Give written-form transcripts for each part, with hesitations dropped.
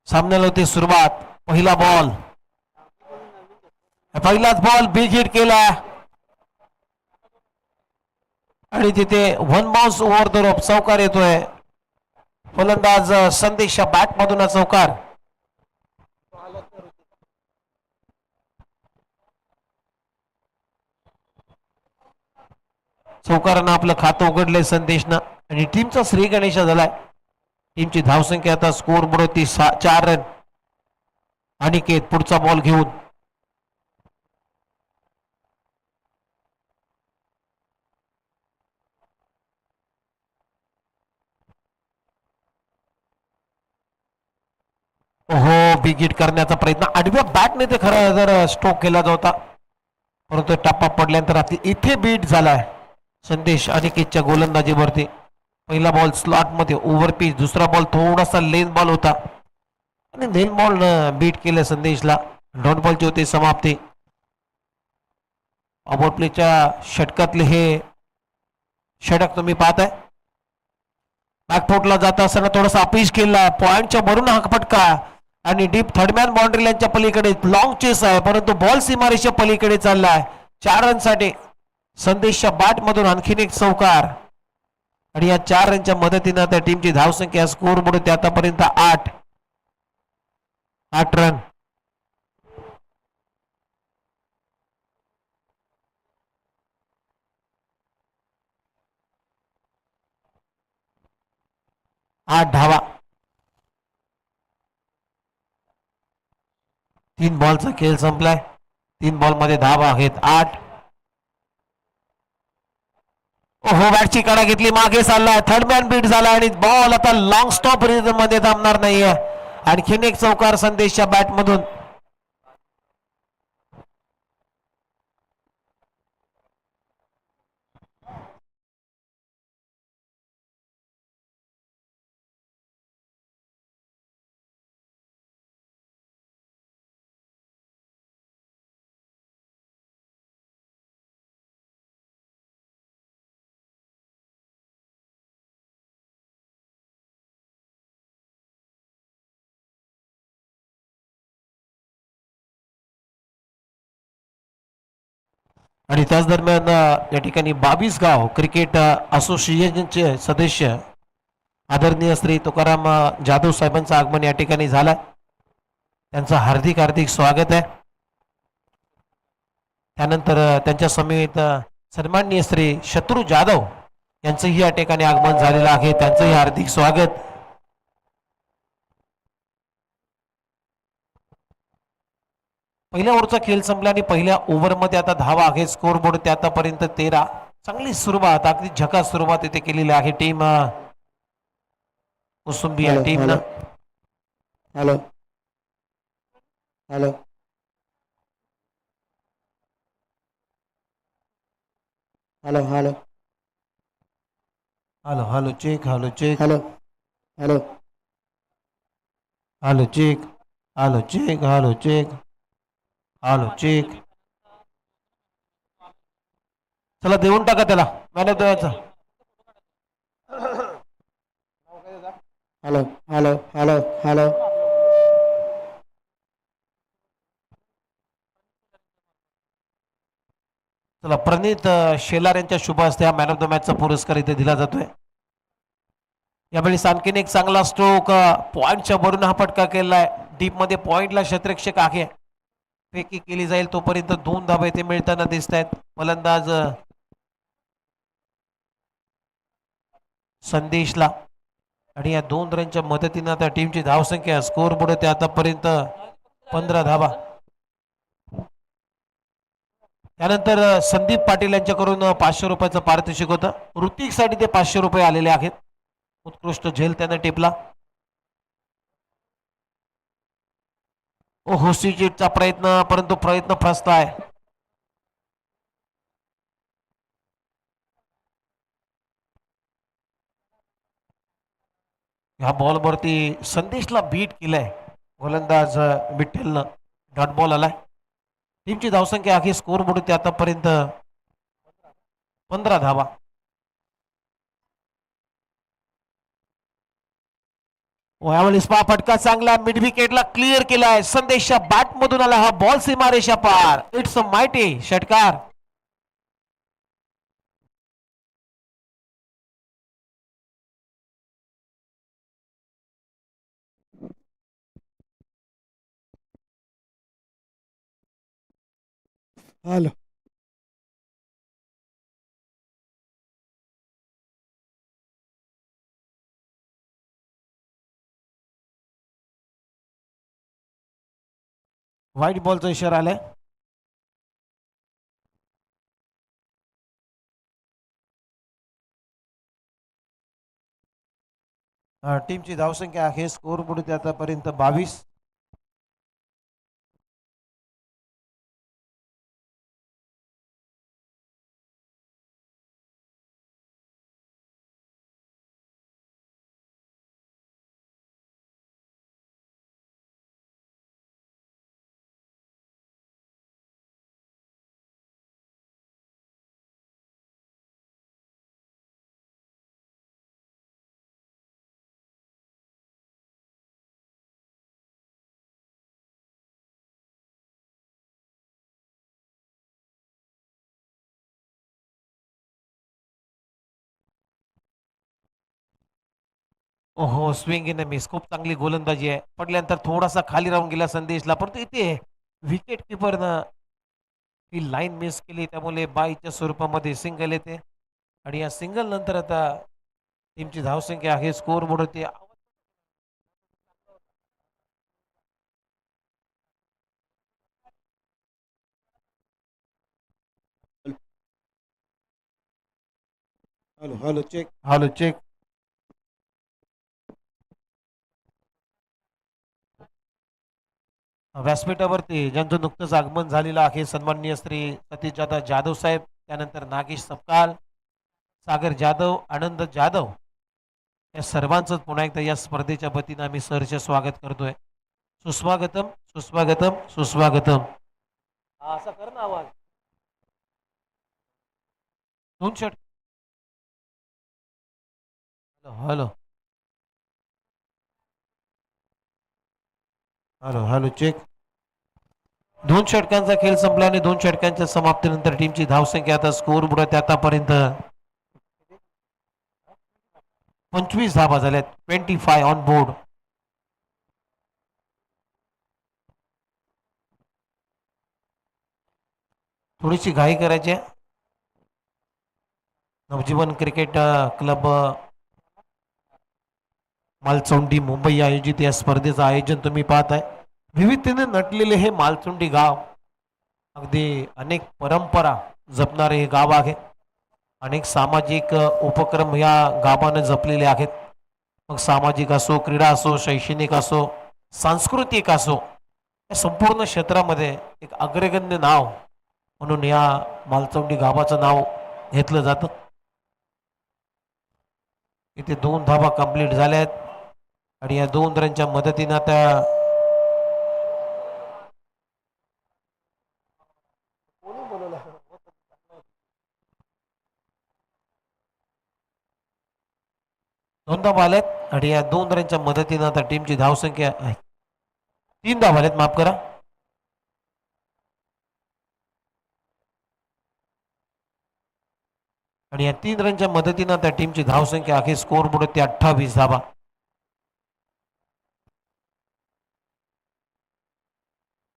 सामन्याला होती सुरुवात. पहिला बॉल, पहिलाच बॉल बिग हिट केला आणि तिथे one bounce over the rope चौकार येतोय. फलंदाज संदेशच्या बॅट मधून चौकार. चौकारानं आपलं खातं उघडलंय संदेशनं आणि टीमचा श्री गणेश झालाय. टीमची धावसंख्या आता स्कोर बोर्ड होती 4 रन. अनिकेत पुढचा बॉल घेऊन. हो, बिग हिट करण्याचा प्रयत्न आडव्या बॅटने ते खरं जर स्ट्रोक केला होता, परंतु टप्पा पडल्यानंतर इथे बीट झालाय संदेश अनिकेतच्या गोलंदाजीवरती. पहिला बॉल स्लॉट मध्ये ओव्हर पिच, दुसरा बॉल थोडासा लेन बॉल होता आणि लेन बॉल बीट केलं संदेशला. डॉट बॉलची होती समाप्ती. पॉवर प्लेच्या षटकातले हे षटक तुम्ही पाहताय. बॅकफुटला जात असताना थोडासा अपीच केला, पॉइंटच्या भरून हा फटका आणि डीप थर्डमॅन बाउंड्री लाईनच्या पलीकडे लॉंग चेस आहे, परंतु बॉल सीमारेषच्या पलीकडे चाललाय. 4 रनसाठी संदेशच्या बॅट मधून आणखीन एक चौकार आणि या 4 रनच्या मदतीनं त्या टीमची धावसंख्या स्कोर बोर्ड आतापर्यंत 8 रन. आठ धावा. 3 बॉलचा खेळ संपलाय. 3 बॉल मध्ये धावा आहेत 8. ओहो, बॅटची कडा घेतली, मागे चाललाय, थर्ड मॅन बीट झाला आणि बॉल आता लॉंग स्टॉप रिझन मध्ये थांबणार नाहीये. आणखीन एक चौकार संदेशच्या बॅट मधून. आणि त्याच दरम्यान या ठिकाणी 22 गाव क्रिकेट असोसिएशनचे सदस्य आदरणीय श्री तुकाराम जाधव साहेबांचं आगमन या ठिकाणी झालं. त्यांचं हार्दिक हार्दिक स्वागत आहे. त्यानंतर त्यांच्या समेत सन्माननीय श्री शत्रू जाधव यांचंही या ठिकाणी आगमन झालेलं आहे. त्यांचंही हार्दिक स्वागत. पहिल्या ओव्हरचा खेळ संपला आणि पहिल्या ओव्हरमध्ये आता धावा आहे. स्कोर बोर्ड ते आतापर्यंत 13. चांगली सुरुवात, अगदी झकास सुरुवात इथे केलेली आहे टीम कुसुंबी या टीमनं. Hello hello hello hello hello hello check, hello check, hello hello hello check, hello check, hello check, hello check. चला देऊन टाका त्याला man of the match. Hello hello hello hello चला, प्रणित शेलार यांच्या शुभ हस्ते हा मॅन ऑफ द मॅचचा पुरस्कार इथे दिला जातोय. यावेळी आणखीन एक चांगला स्ट्रोक, पॉइंटच्या वरून हा फटका केलाय. डीप मध्ये पॉइंटला क्षेत्ररक्षक आहे. फेकी केली जाईल तोपर्यंत 2 धावा इथे मिळताना दिसत आहेत. फलंदाज संदेशला आणि या 2 रनच्या मदतीनं आता टीमची धावसंख्या स्कोर बोर्ड ते आतापर्यंत 15 धावा. त्यानंतर संदीप पाटील यांच्याकडून 500 रुपयाचं पारितोषिक होतं. ऋतिकसाठी ते 500 रुपये आलेले आहेत. उत्कृष्ट झेल त्याने टिपला. ओहो, सीचीटचा प्रयत्न, परंतु प्रयत्न फसलाय. ह्या बॉलवरती संदेशला बीट केलंय गोलंदाज विठ्ठलनं. डॉट बॉल आलाय. टीमची धावसंख्या आहे स्कोर बोर्ड ते आतापर्यंत 15 धावा. यावेळेस पहा फटका चांगला मिड विकेटला क्लिअर केलाय. संदेशच्या बॅट मधून आला हा बॉल सीमारेषा पार. इट्स अ मायटी षटकार. हॅलो. व्हाईट बॉलचा इशारा आलाय. टीमची धावसंख्या आहे स्कोर बोर्ड आतापर्यंत 22. ओहो स्विंग इन मिस. खूप चांगली गोलंदाजी आहे. पडल्यानंतर थोडासा खाली राहून गेला संदेशला, परंतु इथे विकेट किपरनं ही लाईन मिस केली, त्यामुळे बाईच्या स्वरूपामध्ये सिंगल येते. आणि या सिंगल नंतर आता टीमची धावसंख्या आहे स्कोर बोर्ड होते. Hello hello check. Hello check. व्यासपीठावरती ज्यांचं नुकतंच आगमन झालेलं आहे सन्माननीय श्री सतीशदादा जाधव साहेब, त्यानंतर नागेश सपकाल, सागर जाधव, आनंद जाधव, या सर्वांचं पुन्हा एकदा या स्पर्धेच्या वतीनं आम्ही सहर्ष स्वागत करतोय. सुस्वागतम सुस्वागतम सुस्वागतम. असं कर ना आवाज. दोन षट. Hello hello hello check. दोन षटकांचा खेळ संपला आणि दोन षटकांच्या समाप्तीनंतर टीमची धावसंख्या आता स्कोर बुडत आतापर्यंत 25 धावा झाल्यात. 25 ऑन बोर्ड. थोडीशी घाई करायची आहे. नवजीवन क्रिकेट क्लब मालचौंडी मुंबई आयोजित या स्पर्धेचं आयोजन तुम्ही पाहताय. विविधतेने नटलेले हे मालचुंडी गाव अगदी अनेक परंपरा जपणारे हे गाव आहे. अनेक सामाजिक उपक्रम या गावाने जपलेले आहेत. मग सामाजिक असो, क्रीडा असो, शैक्षणिक असो, सांस्कृतिक असो, या संपूर्ण क्षेत्रामध्ये एक अग्रगण्य नाव म्हणून या मालचौंडी गावाचं नाव घेतलं जातं. इथे 2 धावा कंप्लीट झाल्या आहेत आणि या 2 रनच्या मदतीनं आता दोन धावा आल्यात आणि या 2 रनच्या मदतीनं आता टीमची धावसंख्या आहे 3 धावा आल्यात, माफ करा. आणि या 3 रनच्या मदतीनं आता टीमची धावसंख्या आहे स्कोर बोर्ड ते 28 धावा.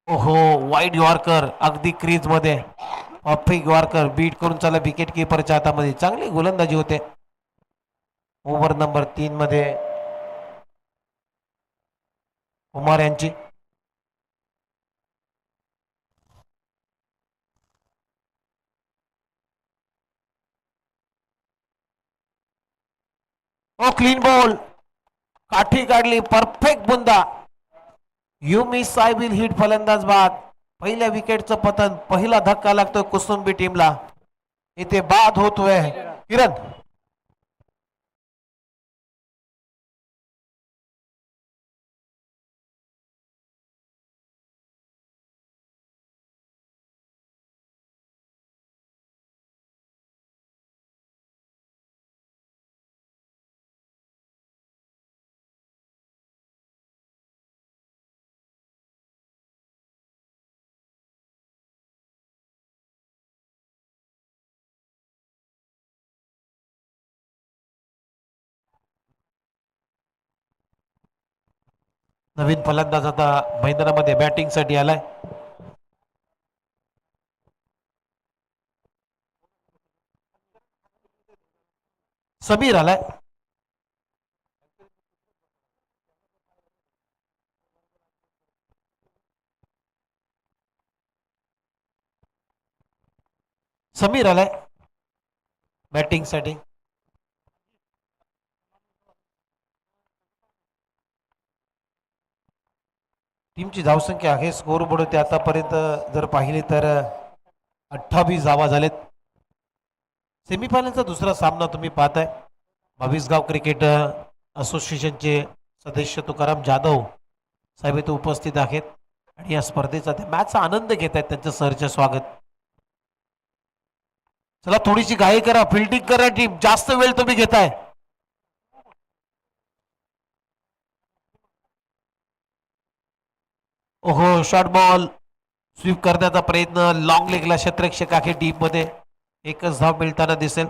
ओहो वाईड यॉर्कर अगदी क्रीज मध्ये. ऑफिक यॉर्कर बीट करून चला विकेट किपरच्या हातामध्ये. चांगली गोलंदाजी होते ओव्हर नंबर 3 मध्ये कुमार यांची. Oh clean ball. काठी काढली. परफेक्ट बुंदा. You miss I will hit फलंदाज बाद. पहिल्या विकेटचं पतन. पहिला धक्का लागतोय कुसुंबी टीमला. इथे बाद होतोय किरण. नवीन फलंदाज आता मैदानामध्ये बॅटिंग साठी आलाय. समीर आलाय. समीर आलाय बॅटिंग साठी. टीमची धावसंख्या हे स्कोर बोर्ड होते आतापर्यंत जर पाहिले तर 28 धावा झालेत. सेमीफायनलचा दुसरा सामना तुम्ही पाहताय. भविसगाव क्रिकेट असोसिएशनचे सदस्य तुकाराम जाधव साहेब इथे उपस्थित आहेत आणि या स्पर्धेचा ते मॅचचा आनंद घेत आहेत. त्यांचं सरचे स्वागत. चला थोडीशी घाई करा, फिल्डिंग करा टीम, जास्त वेळ तुम्ही घेताय. ओहो, शॉर्ट बॉल स्वीप करण्याचा प्रयत्न, लॉंग लेगला क्षेत्ररक्षक आहे टीम मध्ये. एकच धाव मिळताना दिसेल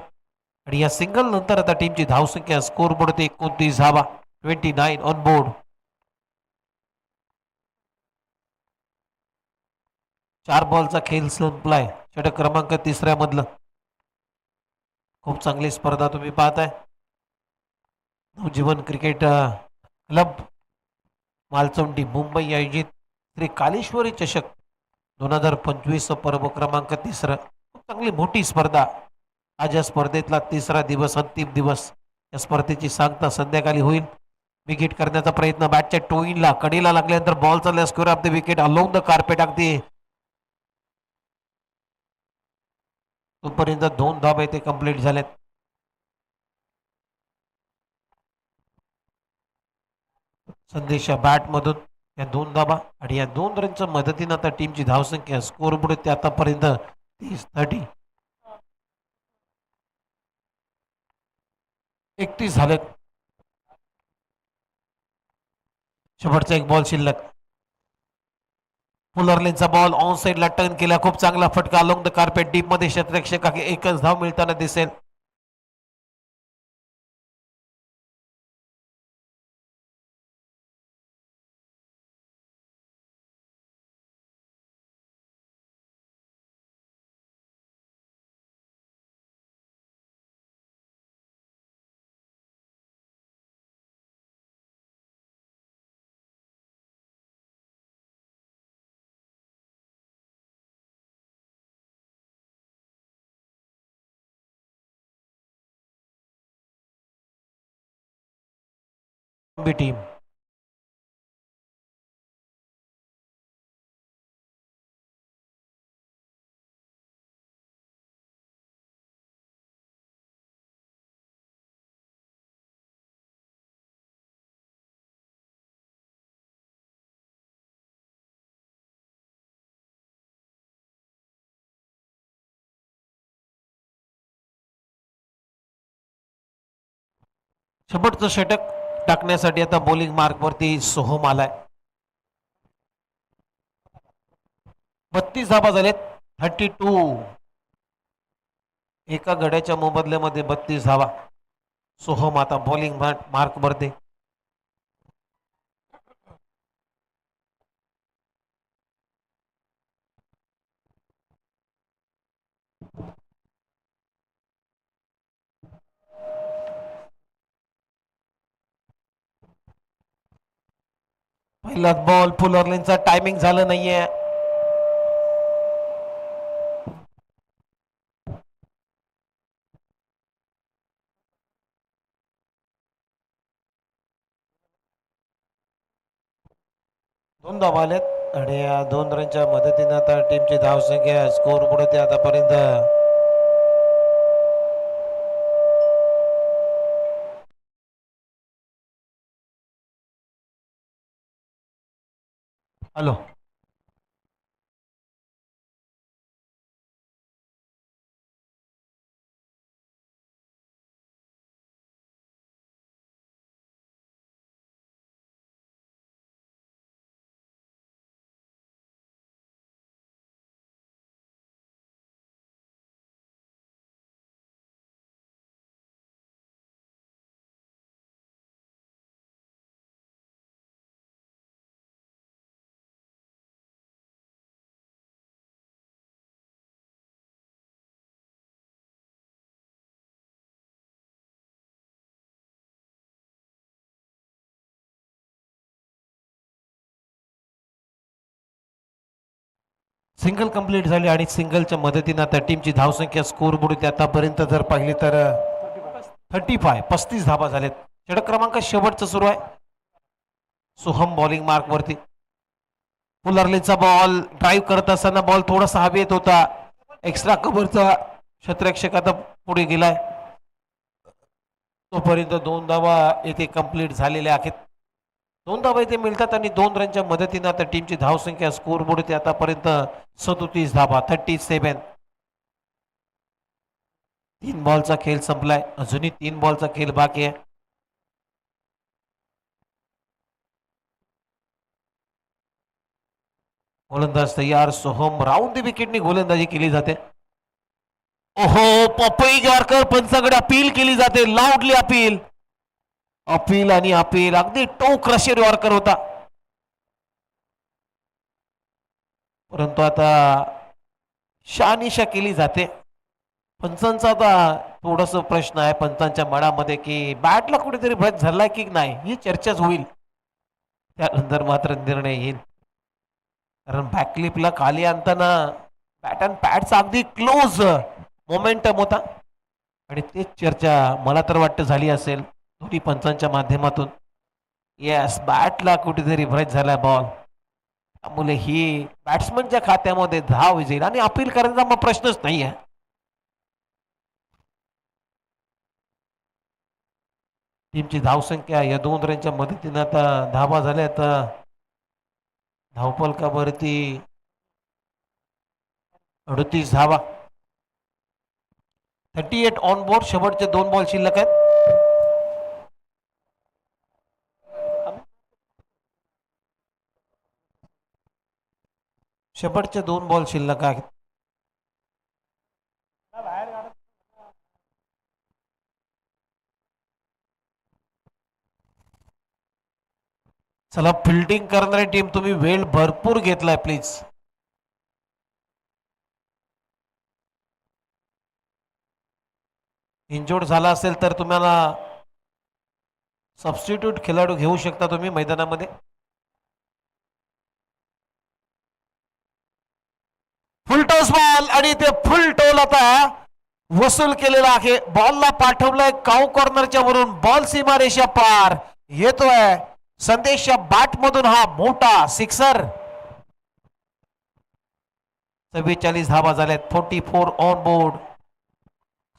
आणि या सिंगल नंतर आता टीमची धावसंख्या स्कोर बोर्ड 29 धावा, 29 ऑन बोर्ड. 4 बॉलचा खेळ संपलाय षटक क्रमांक 3 मधलं. खूप चांगली स्पर्धा तुम्ही पाहताय. नवजीवन क्रिकेट क्लब मालचौंडी मुंबई आयोजित श्री कालेश्वरी चषक 2025 पर्व क्रमांक 3. खूप चांगली मोठी स्पर्धा. आज या स्पर्धेतला 3रा दिवस, अंतिम दिवस. या स्पर्धेची सांगता संध्याकाळी होईल. विकेट करण्याचा प्रयत्न बॅटच्या टोईनला कडीला लागल्यानंतर बॉल चालला square of the wicket along the carpet. अगदी तोपर्यंत 2 धाबे ते कंप्लीट झालेत. संदेशा बॅट मधून या 2 धाबा आणि या 2 रनच्या मदतीनं आता टीमची धावसंख्या स्कोर बोर्ड ते आतापर्यंत 30 31 झालेत. शेवटचा एक बॉल शिल्लक. फुलरलेनचा बॉल ऑन साइडला टर्न केला. खूप चांगला फटका अलोंग द कार्पेट डीप मध्ये क्षेत्ररक्षक एकच धाव मिळताना दिसेल. टीम शेवटचं षटक टाकण्यासाठी आता बॉलिंग मार्क वरती सोहम आलाय. 32 धाबा झालेत. 32 एका गड्याच्या मोबदल्यामध्ये 32 धावा. सोहम आता बॉलिंग मार्क वरती. पहिलाच बॉल फुलरलेनचा टायमिंग झालं नाहीये. दोन धावा आल्यात आणि या 2 रनच्या मदतीने आता टीमची धावसंख्या स्कोर पुढे आतापर्यंत हॅलो सिंगल कंप्लीट झाली आणि सिंगलच्या मदतीनं आता टीमची धावसंख्या स्कोर बोर्ड आतापर्यंत जर पाहिली तर 35 धाबा झालेत. षटक क्रमांक शेवटचं सुरू आहे. सोहम बॉलिंग मार्क वरती. पुलरलीचा बॉल ड्राईव्ह करत असताना बॉल थोडासा हवी येत होता. एक्स्ट्रा कव्हरचा क्षेत्ररक्षक आता पुढे गेलाय. तोपर्यंत 2 धावा येथे कंप्लीट झालेल्या आहेत. 2 धावा इथे मिळतात आणि 2 रनच्या मदतीने आता टीमची धावसंख्या स्कोर बोर्ड ते आतापर्यंत 37 धावा 37. 3 बॉलचा खेळ संपलाय. अजूनही 3 बॉलचा खेळ बाकी आहे. गोलंदाज तयार. सोहम राऊंड द विकेटनी गोलंदाजी केली जाते. ओहो पपई जॉर्कर पंचाकडे अपील केली जाते. लाऊडली अपील. अपील आणि अपील अगदी टोक रशेर यॉर्कर होता. परंतु आता शहानिशा केली जाते. पंचांचा आता थोडस प्रश्न आहे पंचांच्या मनामध्ये की बॅटला कुठेतरी ब्रेक झालाय की नाही ही चर्चाच होईल. त्यानंतर मात्र निर्णय येईल. कारण बॅकलिपला खाली आणताना बॅट अँड पॅडचा अगदी क्लोज मोमेंटम होता आणि तेच चर्चा मला तर वाटतं झाली असेल दोन्ही पंचांच्या माध्यमातून. येस बॅटला कुठेतरी ब्रेक झालाय बॉल. त्यामुळे ही बॅट्समनच्या खात्यामध्ये धाव जाईल आणि अपील करायचा मग प्रश्नच नाही आहे. टीमची धावसंख्या या 2 रनच्या मदतीने आता धावा झाल्या. आता धावफलकावरती 38 धावा. 38 ऑन बोर्ड. शेवटचे 2 बॉल शिल्लक आहेत. शेवटचे 2 बॉल शिल्लक आहेत. चला फिल्डिंग करणारी टीम तुम्ही वेळ भरपूर घेतलाय प्लीज. इंजोर्ड झाला असेल तर तुम्हाला सबस्टिट्यूट खेळाडू घेऊ शकता तुम्ही मैदानामध्ये. फुल टॉस बॉल आणि ते फुल टोल आता वसूल केलेला आहे. बॉलला पाठवलंय काउ कॉर्नरच्या वरून. बॉल सीमारेषा पार येतोय. संदेशच्या बॅट मधून हा मोठा सिक्सर. 44 धावा झाल्यात. 44 ऑन बोर्ड.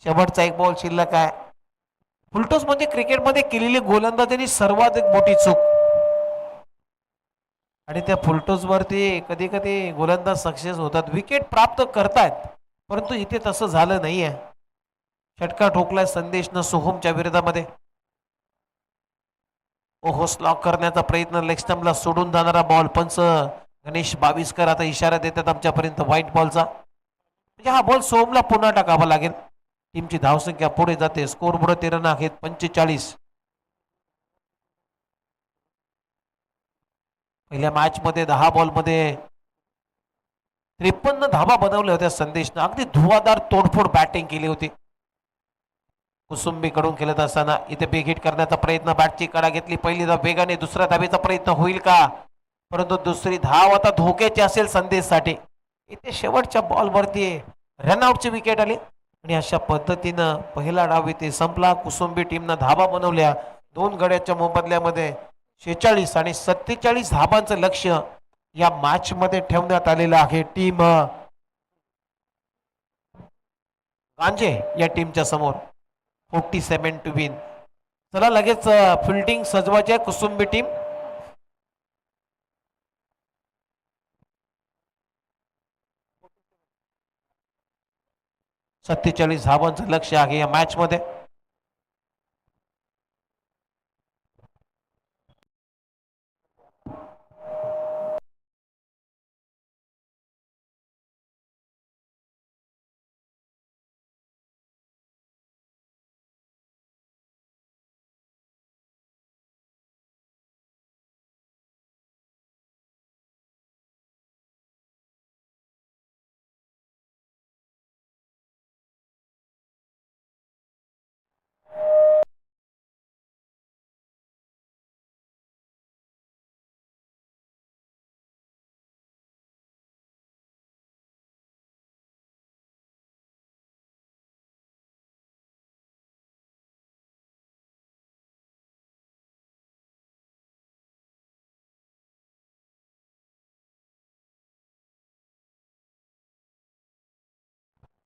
शेवटचा 1 बॉल शिल्लक आहे. फुलटॉस म्हणजे क्रिकेटमध्ये केलेली गोलंदाजीची सर्वात मोठी चूक आणि त्या फुलटॉस वरती कधी कधी गोलंदाज सक्सेस होतात. विकेट प्राप्त करतायत परंतु इथे तसं झालं नाहीये. षटका ठोकलाय संदेशनं सोहमच्या विरोधामध्ये. ओहो स्लॉक करण्याचा प्रयत्न. लेग स्टंपला सोडून जाणारा बॉल. पंच गणेश बाविस्कर आता इशारा देतात आमच्यापर्यंत व्हाईट बॉलचा. म्हणजे हा बॉल सोहमला पुन्हा टाकावा लागेल. टीमची धावसंख्या पुढे जाते. स्कोर बोर्ड 13 आहेत. 45. पहिल्या मॅच मध्ये 10 बॉल मध्ये 53 धावा बनवल्या होत्या संदेशनं. अगदी धुवाधार तोडफोड बॅटिंग केली होती. कुसुंबी कडून खेळत असताना इथे बेग हिट करण्याचा प्रयत्न. बॅटची कडा घेतली पहिली धाव वेगाने. दुसऱ्या धावेचा प्रयत्न होईल का परंतु दुसरी धाव आता धोक्याची असेल संदेशसाठी. इथे शेवटच्या बॉलवरती रनआउटची विकेट आली आणि अशा पद्धतीनं पहिला डाव इथे संपला. कुसुंबी टीमनं धावा बनवल्या. 2 गड्याच्या मोबदल्यामध्ये 46 आणि 47 धावांचं लक्ष या मॅच मध्ये ठेवण्यात आलेलं आहे. टीम गांजे या टीमच्या समोर 47 टू विन. चला लगेच फिल्डिंग सजवायची आहे कुसुंबी टीम. सत्तेचाळीस धावांचं लक्ष आहे या मॅच मध्ये.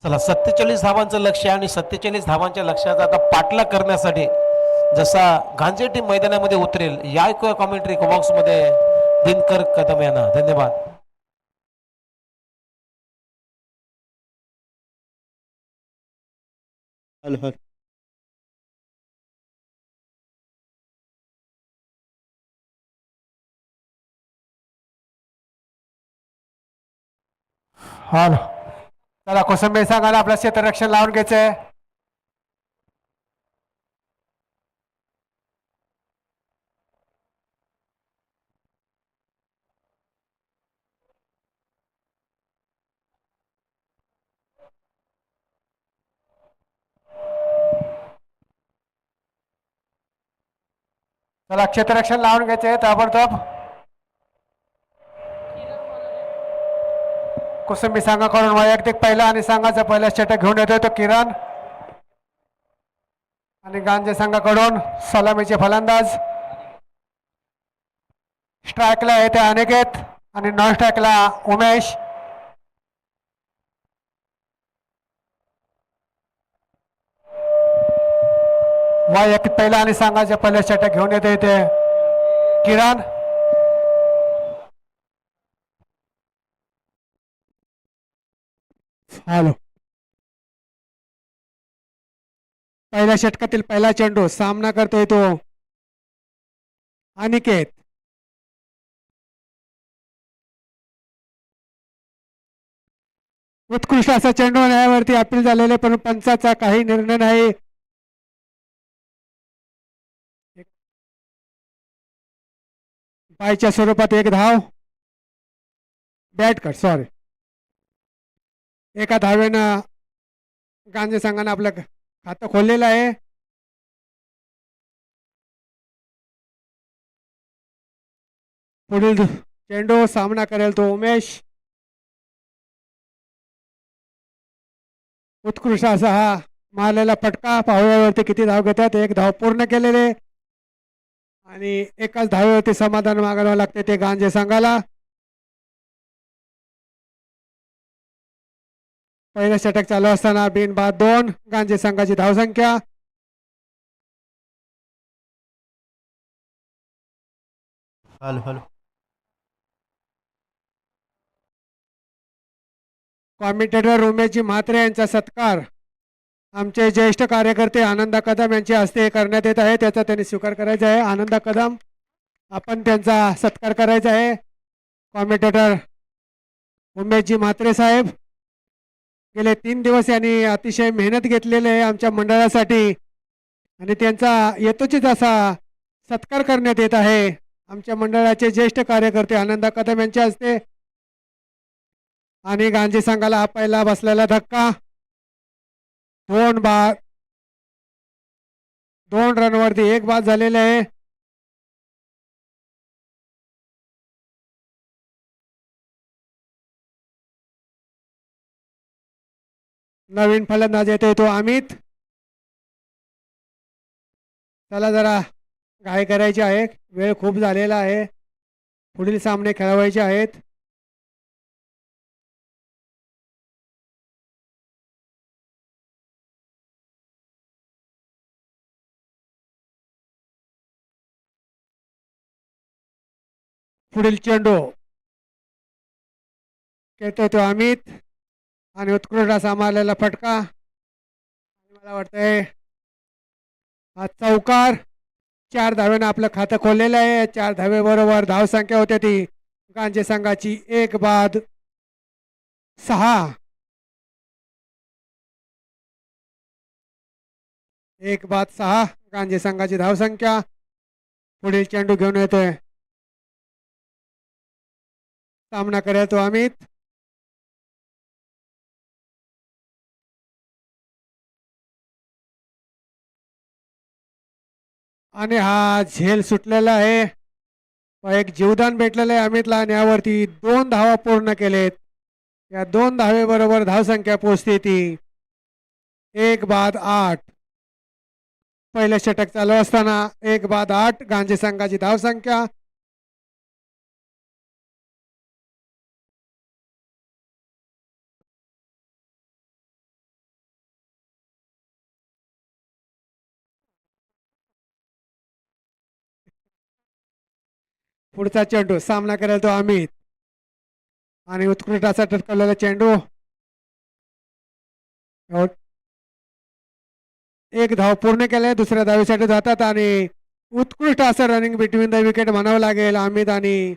चला 47 धावांचं लक्ष आहे आणि 47 धावांच्या लक्ष्याचा आता पाठलाग करण्यासाठी जसा गांजे टीम मैदानामध्ये उतरेल या ऐकूया कॉमेंट्री बॉक्स मध्ये दिनकर कदम यांना. धन्यवाद. Hello hello. हॅलो. चला कोसंबी सांगायला आपलं क्षेत्ररक्षण लावून घ्यायचंय. चला क्षेत्ररक्षण लावून घ्यायचंय ताबडतोब. कुसुंबी संघाकडून वैयक्तिक पहिला आणि संघाचा पहिला षटक घेऊन येतोय तो किरण. आणि गांजे संघाकडून सलामीचे फलंदाज. स्ट्राईकला आहे ते अनिकेत आणि नॉन स्ट्राईकला उमेश. वैयक्तिक पहिला आणि संघाचे पहिला षटक घेऊन येतोय ते किरण. हॅलो. पहिल्या षटकातील पहिला चेंडू सामना करतोय तो अनिकेत. उत्कृष्ट असा चेंडू न्यायावरती अपील झालेले पण पंचाचा काही निर्णय नाही. बायच्या स्वरूपात एक धाव. Bat cut sorry. एका धावेनं गांजे संघानं आपलं खातं खोललेलं आहे. पुढील चेंडू सामना करेल तो उमेश. उत्कृष्ट असा हा मारलेला फटका. पाहुण्यावरती किती धाव घेतात. एक धाव पूर्ण केलेले आणि एकाच धावेवरती समाधान मागावं लागते ते गांजे संघाला. पहिलं षटक चालू असताना बिनबाद 2 गांजे संघाची धावसंख्या. Hello hello. Commentator Umeshji Mhatre यांचा सत्कार आमचे ज्येष्ठ कार्यकर्ते आनंदा कदम यांच्या हस्ते करण्यात येत आहे. त्याचा त्यांनी स्वीकार करायचा आहे. आनंदा कदम आपण त्यांचा सत्कार करायचा आहे. कॉमेंटेटर उमेशजी म्हात्रे साहेब गेले 3 दिवस यांनी अतिशय मेहनत घेतलेली आहे आमच्या मंडळासाठी आणि त्यांचा यथोचित असा सत्कार करण्यात येत आहे. आमच्या मंडळाचे ज्येष्ठ कार्यकर्ते आनंदा कदम यांच्या हस्ते. आणि गांधी संघाला हा पहिला बसलेला धक्का. 2 रनवरती 1 बाद झालेले आहे. नवीन फलंदाज येतोय तो अमित. चला जरा घाई करायची आहे. वेळ खूप झालेला आहे. पुढील सामने खेळवायचे आहेत. पुढील चेंडू खेळतोय तो अमित आणि उत्कृष्ट असा मारलेला फटका. मला वाटतंय हा चौकार. 4 धावेनं आपलं खातं खोललेलं आहे. 4 धावेबरोबर धावसंख्या होते ती गांजे संघाची 1 बाद 6. 1 बाद 6 गांजे संघाची धावसंख्या. पुढील चेंडू घेऊन येतोय सामना करेल तो अमित. आणि हा झेल सुटलेला आहे. एक जीवदान भेटलेलं आहे अमितला आणि यावरती 2 धावा पूर्ण केलेत. या 2 धावेबरोबर धावसंख्या पोहोचते ती 1 बाद 8. पहिलं षटक चालू असताना 1 बाद 8 गांजे संघाची धावसंख्या. पुढचा चेंडू सामना करेल तो अमित आणि उत्कृष्ट असा टटकवलेला चेंडू. एक धाव पूर्ण केले, दुसऱ्या धावेसाठी जातात आणि उत्कृष्ट असं रनिंग बिटवीन द विकेट म्हणावं लागेल अमित आणि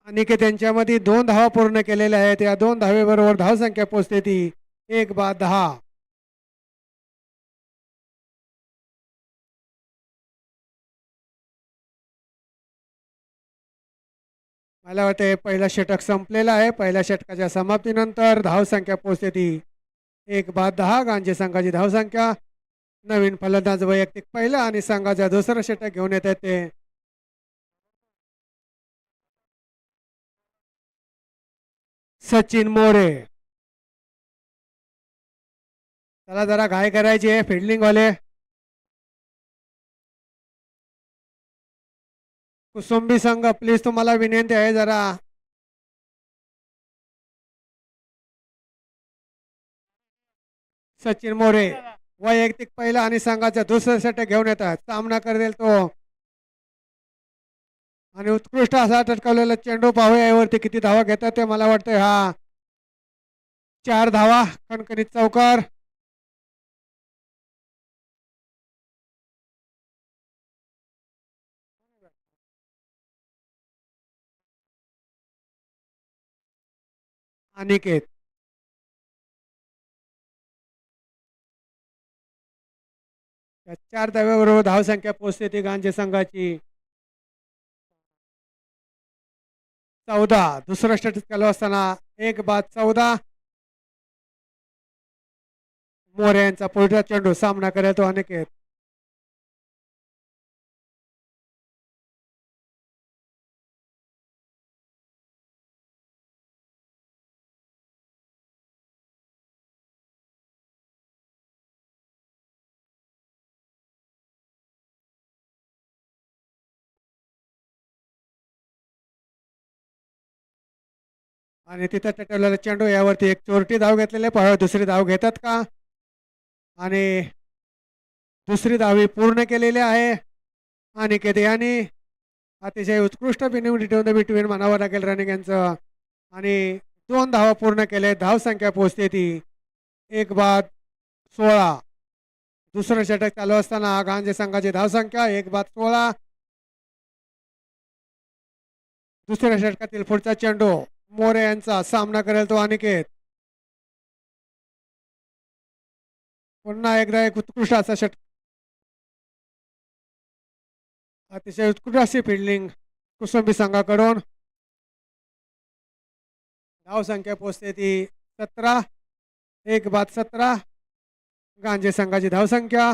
अनिकेत यांच्यामध्ये 2 धावा पूर्ण केलेल्या आहेत. या 2 धावेबरोबर धावसंख्या पोहोचते ती 1/10. मला वाटते पहिला षटक संपलेला आहे. पहिल्या षटकाच्या समाप्तीनंतर धावसंख्या पोहोचते ती 1/10. गांजे संघाची धावसंख्या. नवीन फलंदाज वैयक्तिक पहिला आणि संघाचा दुसरा षटक घेऊन येत आहेत ते सचिन मोरे. त्याला जरा घाई करायची आहे फिल्डिंग वाले. कुसुंबी संघ प्लीज तुम्हाला विनंती आहे जरा सचिन मोरे वैयक्तिक पहिला आणि संघाचा दुसरा षटक घेऊन येतात. सामना करेल तो आणि उत्कृष्ट असा टटकवलेला चेंडू पाहूया यावरती किती धावा घेतात ते. मला वाटतं हा 4 धावा खणखणीत चौकार. अनिकेत या 4 धाव्याबरोबर धावसंख्या पोहोचते ती गांजे संघाची 14. दुसरं षटक चालू असताना 1/14. मोरे यांचा पुढचा चेंडू सामना करेल तो अनिकेत. आणि तिथं टटवलेला चेंडू यावरती एक चोरटी धाव घेतलेले पाहूया दुसरी धाव घेतात का. आणि दुसरी धावी पूर्ण केलेली आहे अनिकेत यांनी. अतिशय उत्कृष्ट बिटवीन म्हणावं लागेल रनिंग यांचं. आणि 2 धावा पूर्ण केले. धावसंख्या पोहोचते ती 1/16. दुसरं षटक चालू असताना गांजे संघाची धावसंख्या 1/16. दुसऱ्या षटकातील पुढचा चेंडू मोरे यांचा सामना करेल तो अनिकेत. पुन्हा एकदा एक उत्कृष्ट असा षटक. अतिशय उत्कृष्ट अशी फिल्डिंग कुसुंबी संघाकडून. धावसंख्या पोहोचते ती 17. 1/17 गांजे संघाची धावसंख्या.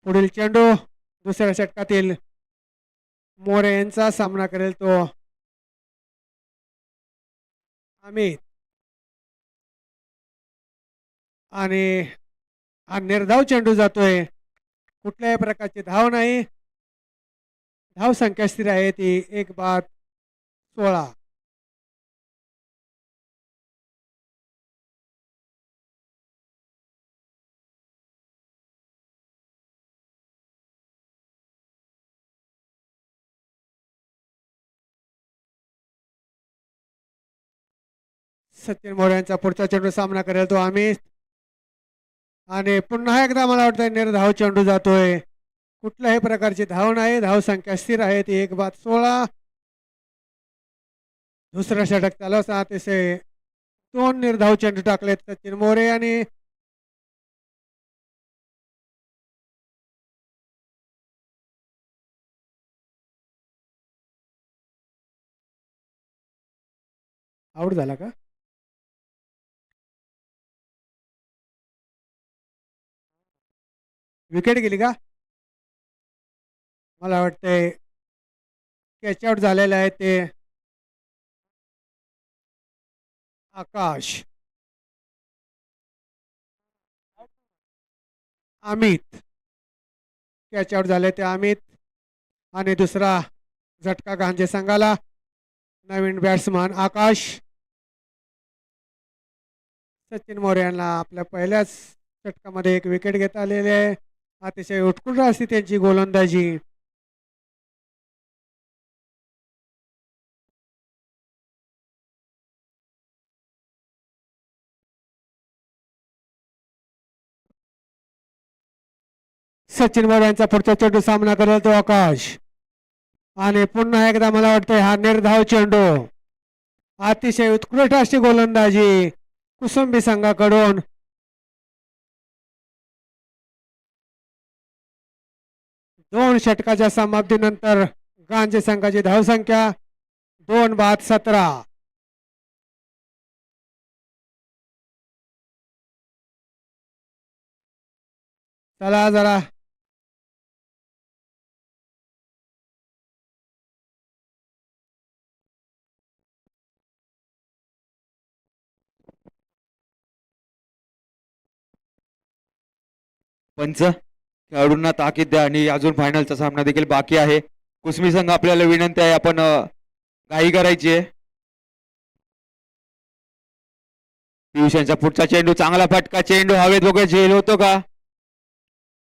पुढील चेंडू दुसऱ्या षटकातील मोरे यांचा सामना करेल तो अमित. आणि हा निर्धाव चेंडू जातोय. कुठल्याही प्रकारची धाव नाही. धाव संख्या स्थिर आहे ती 1/16. सचिन मोरे यांचा पुढचा चेंडू सामना करेल तो अमित. आणि पुन्हा एकदा मला वाटतं निर्धाव चेंडू जातोय. कुठल्याही प्रकारची धाव नाही. धाव संख्या स्थिर आहे ती 1/16. दुसरा षटक चालू असताना अतिशय 2 निर्धाव चेंडू टाकलेत सचिन मोरे आणि आउट झाला का. विकेट गेली का. मला वाटतंय कॅचआउट झालेले आहे ते आकाश. अमित कॅचआउट झाले ते अमित. आणि दुसरा झटका गांजे संघाला. नवीन बॅट्समन आकाश. सचिन मोरे यांना आपल्या पहिल्याच षटकामध्ये एक विकेट घेता आलेली आहे. अतिशय उत्कृष्ट असते त्यांची गोलंदाजी. सचिन मोरे यांचा पुढचा चेंडू सामना करेल तो आकाश. आणि पुन्हा एकदा मला वाटतं हा निर्धाव चेंडू. अतिशय उत्कृष्ट अशी गोलंदाजी कुसुंबी संघाकडून. दोन षटकाच्या समाप्तीनंतर गांजे संघाची धावसंख्या 2-17. चला जरा पंच खेळाडूंना ताकीद द्या आणि अजून फायनलचा सामना देखील बाकी आहे. कुसमी संघ आपल्याला विनंती आहे आपण घाई करायची आहे. पियुष यांचा पुढचा चेंडू चांगला फटका चेंडू हवेत बघूया झेल होतो का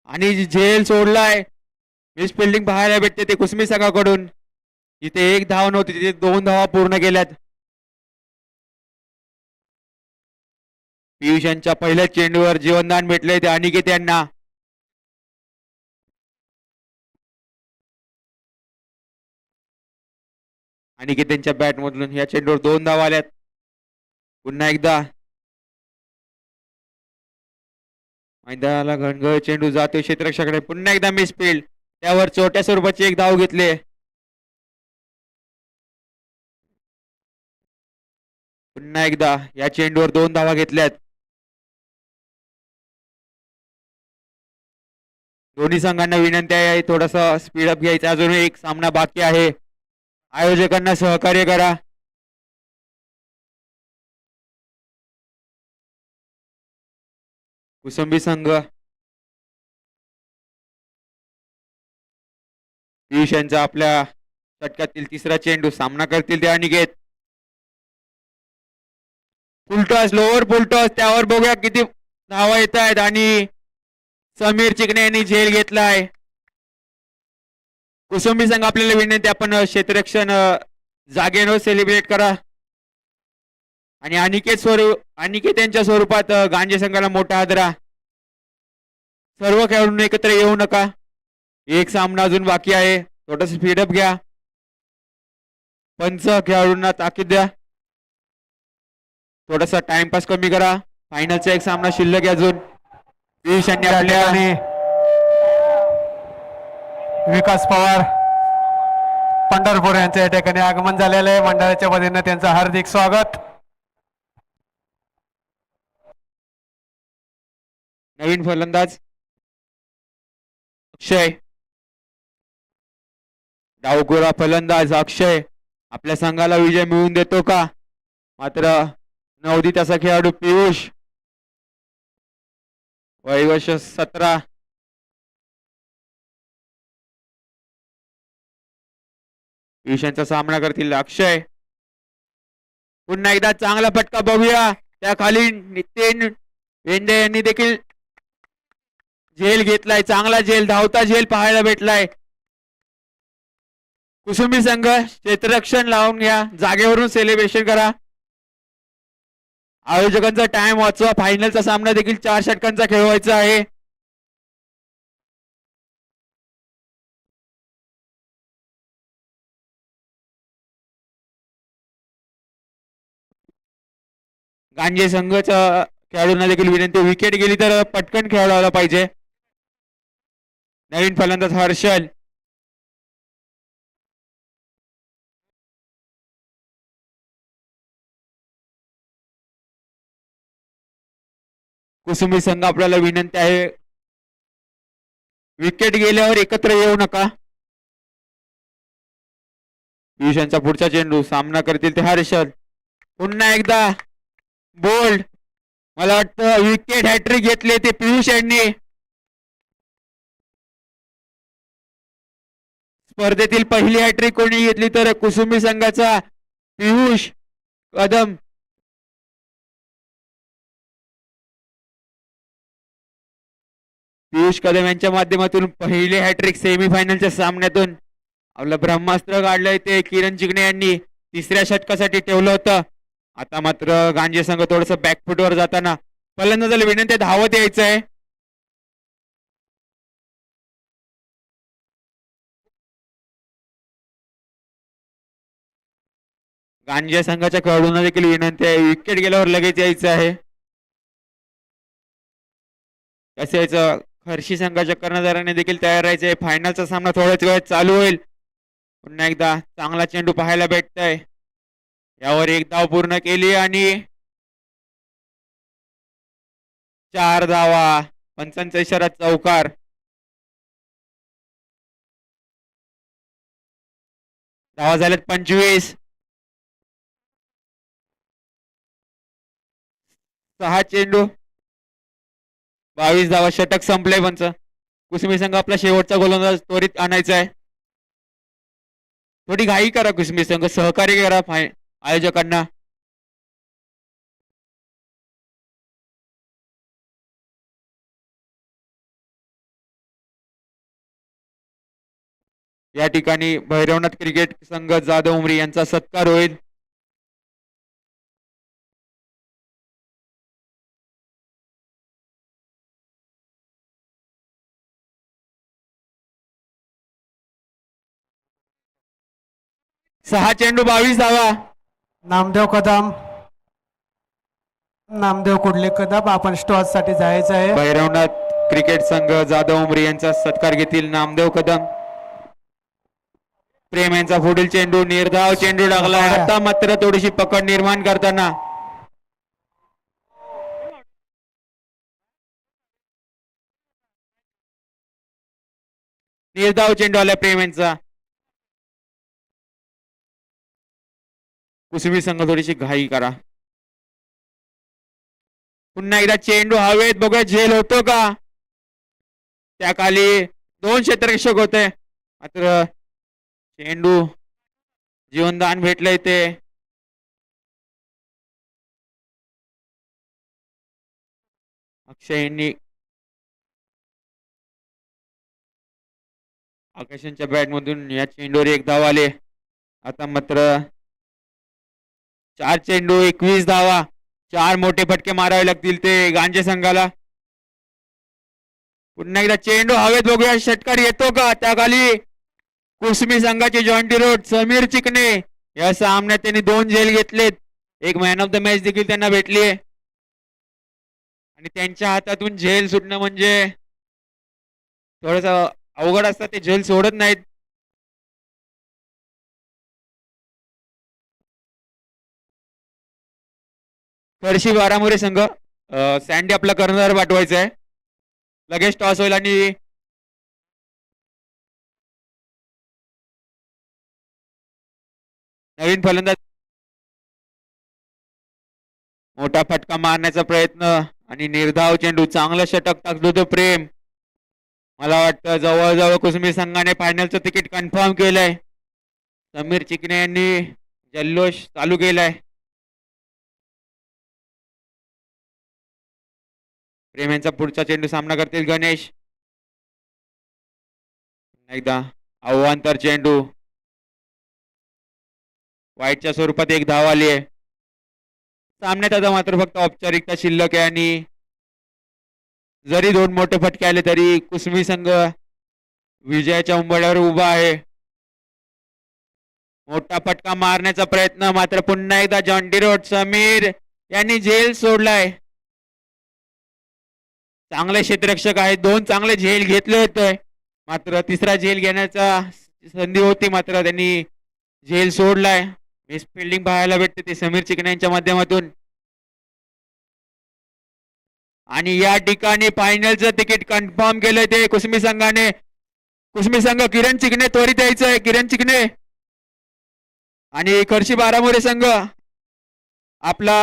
आणि झेल सोडलाय. मिस फिल्डिंग पाहायला भेटते ते कुसमी संघाकडून. इथे एक धाव नव्हती तिथे 2 धावा पूर्ण केल्यात. पियुष यांच्या पहिल्या चेंडूवर जीवनदान भेटले ते अनिकेत यांना. अनिकेत त्यांच्या बॅट मधून या चेंडूवर 2 धावा आल्यात. पुन्हा एकदा मैदानाला घनघळ चेंडू जातोय क्षेत्ररक्षकाकडे. पुन्हा एकदा मिस फील्ड त्यावर छोट्या स्वरूपाची एक धाव घेतले. पुन्हा एकदा या चेंडूवर 2 धावा घेतल्यात. दोन्ही संघांना विनंती आहे थोडासा स्पीडअप घ्यायचा. अजून एक सामना बाकी आहे. आयोजकांना सहकार्य करा. कुसुंबी संघ पियुष यांचा आपल्या षटकातील तिसरा चेंडू सामना करतील ते अनिकेत. फुलटॉस लोअर फुलटॉस त्यावर बघूया किती धावा येत आहेत आणि समीर चिकणे यांनी झेल घेतलाय. कुसुंबी संघ आपल्याला विनंती आपण क्षेत्ररक्षण जागेवर सेलिब्रेट करा आणि अनिकेत यांच्या स्वरूपात गांजे संघाला मोठा आदरा. सर्व खेळाडूंनी एकत्र येऊ नका. एक सामना अजून बाकी आहे. थोडस स्पीडअप घ्या. पंच खेळाडूंना ताकीद द्या. थोडासा टाइमपास कमी करा. फायनलचा एक सामना शिल्लक आहे अजून. पियुष यांनी आपल्या विकास पवार पंढरपूर यांच्या या ठिकाणी आगमन झालेलं आहे. मंडळाच्या वतीनं त्यांचं हार्दिक स्वागत. नवीन फलंदाज अक्षय. डावखोरा फलंदाज अक्षय आपल्या संघाला विजय मिळवून देतो का? मात्र नवोदित असा खेळाडू पियुष वय वर्ष 17. पियुष यांचा सामना करतील अक्षय. पुन्हा एकदा चांगला फटका बघूया. त्या खाली नितीन वेंडे यांनी देखील झेल घेतलाय. चांगला झेल धावता झेल पाहायला भेटलाय. कुसुंबी संघ क्षेत्ररक्षण लावून घ्या. जागेवरून सेलिब्रेशन करा. आयोजकांचा टाइम वाचवा. फायनलचा सामना देखील 4 षटकांचा खेळवायचा आहे. गांजे संघाच्या खेळाडूंना देखील विनंती विकेट गेली तर पटकन खेळायला पाहिजे. नवीन फलंदाज हर्षल. कुसुंबी संघ आपल्याला विनंती आहे विकेट गेल्यावर एकत्र येऊ नका. पियुष यांचा पुढचा चेंडू सामना करतील ते हर्षल. पुन्हा एकदा बोल्ड. मला वाटतं विकेट हॅट्रिक घेतले ते पियुष यांनी. स्पर्धेतील पहिली हॅट्रिक कोणी घेतली तर कुसुंबी संघाचा पियुष कदम. पियुष कदम यांच्या माध्यमातून पहिले हॅट्रिक सेमीफायनलच्या सामन्यातून आपलं ब्रह्मास्त्र काढलंय ते किरण चिकणे यांनी तिसऱ्या षटकासाठी ठेवलं होतं. आता मात्र गांजे संघ थोडस बॅकफुटवर जाताना फलंदाजाला विनंती धावत यायचं आहे. गांजे संघाच्या खेळाडूंना देखील विनंती आहे विकेट गेल्यावर लगेच यायचं आहे. कसं यायचं खर्शी संघाच्या कर्णधाराने देखील तयार राहायचंय. फायनलचा सामना थोड्याच वेळात चालू होईल. पुन्हा एकदा चांगला चेंडू पाहायला भेटतोय. यावर एक धाव पूर्ण केली आणि 4 धावा. पंचांचा इशारा चौकार. धावा झाल्यात 25. 6 चेंडू 22 धावा. षटक संपलंय. पंच कुसमी संघ आपला शेवटचा गोलंदाज त्वरित आणायचा आहे. थोडी घाई करा कुसमी संघ. सहकार्य करा आयोजकांना. या ठिकाणी भैरवनाथ क्रिकेट संघ जाधव उमरी यांचा सत्कार होईल. सहा चेंडू 22 धावा. नामदेव कदम, नामदेव कुडले कदम, आपण स्टॉच साठी जायचं आहे. भैरवनाथ क्रिकेट संघ जाधव उमरी यांचा सत्कार घेतील नामदेव कदम. प्रेम यांचा पुढील चेंडू निर्धाव चेंडू टाकला. आता मात्र थोडीशी पकड निर्माण करताना निर्धाव चेंडू आला प्रेम यांचा. कुसमी संघ थोडीशी घाई करा. पुन्हा एकदा चेंडू हवेत. बघूया झेल होतो का. त्या खाली 2 क्षेत्ररक्षक होते मात्र चेंडू जीवनदान भेटलंय ते. अक्षय यांनी आकाशांच्या बॅट मधून या चेंडूवर एक धाव आले. आता मात्र 4 चेंडू 21 धावा. 4 मोठे फटके मारावे लागतील ते गांजे संघाला. पुन्हा एकदा चेंडू हवेत. बघूया षटकार येतो का. त्या खाली कुसमी संघाचे जॉन्टी रोड समीर चिकणे. या सामन्यात त्यांनी 2 झेल घेतलेत. एक मॅन ऑफ द मॅच देखील त्यांना भेटली आहे. आणि त्यांच्या हातातून झेल सुटणं म्हणजे थोडस अवघड असतं. ते झेल सोडत नाहीत. खर्शी बारामुरे संघ सँडी आपला कर्णधार पाठवायचा आहे. लगेच टॉस होईल आणि नवीन फलंदाज. मोठा फटका मारण्याचा प्रयत्न आणि निर्धाव चेंडू. चांगलं षटक टाकतो तो प्रेम. मला वाटतं जवळजवळ कुसमी संघाने फायनलचं तिकीट कन्फर्म केलंय. समीर चिकणे यांनी जल्लोष चालू केलाय. प्रेम यांचा पुढचा चेंडू सामना करतील गणेश. एकदा आव्हांतर चेंडू. वाईटच्या स्वरूपात एक धाव आली आहे. सामन्यात आता मात्र फक्त औपचारिकता शिल्लक आहे आणि जरी 2 मोठे फटके आले तरी कुसमी संघ विजयाच्या उंबरठ्यावर उभा आहे. मोठा फटका मारण्याचा प्रयत्न मात्र पुन्हा एकदा जॉन्टी रोड समीर यांनी झेल सोडलाय. चांगले क्षेत्ररक्षक आहेत. 2 चांगले झेल घेतले होते मात्र तिसरा झेल घेण्याचा संधी होती मात्र त्यांनी झेल सोडलाय. मिस फिल्डिंग पाहायला भेटते ते समीर चिकणे यांच्या माध्यमातून. आणि या ठिकाणी फायनलचं तिकीट कन्फर्म केलंय ते कुसमी संघाने. कुसमी संघ किरण चिकणे त्वरित यायचंय. किरण चिकणे आणि खर्शी बारामोरे संघ आपला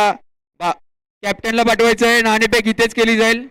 कॅप्टनला पाठवायचं आहे. नाणेफेक इथेच केली जाईल.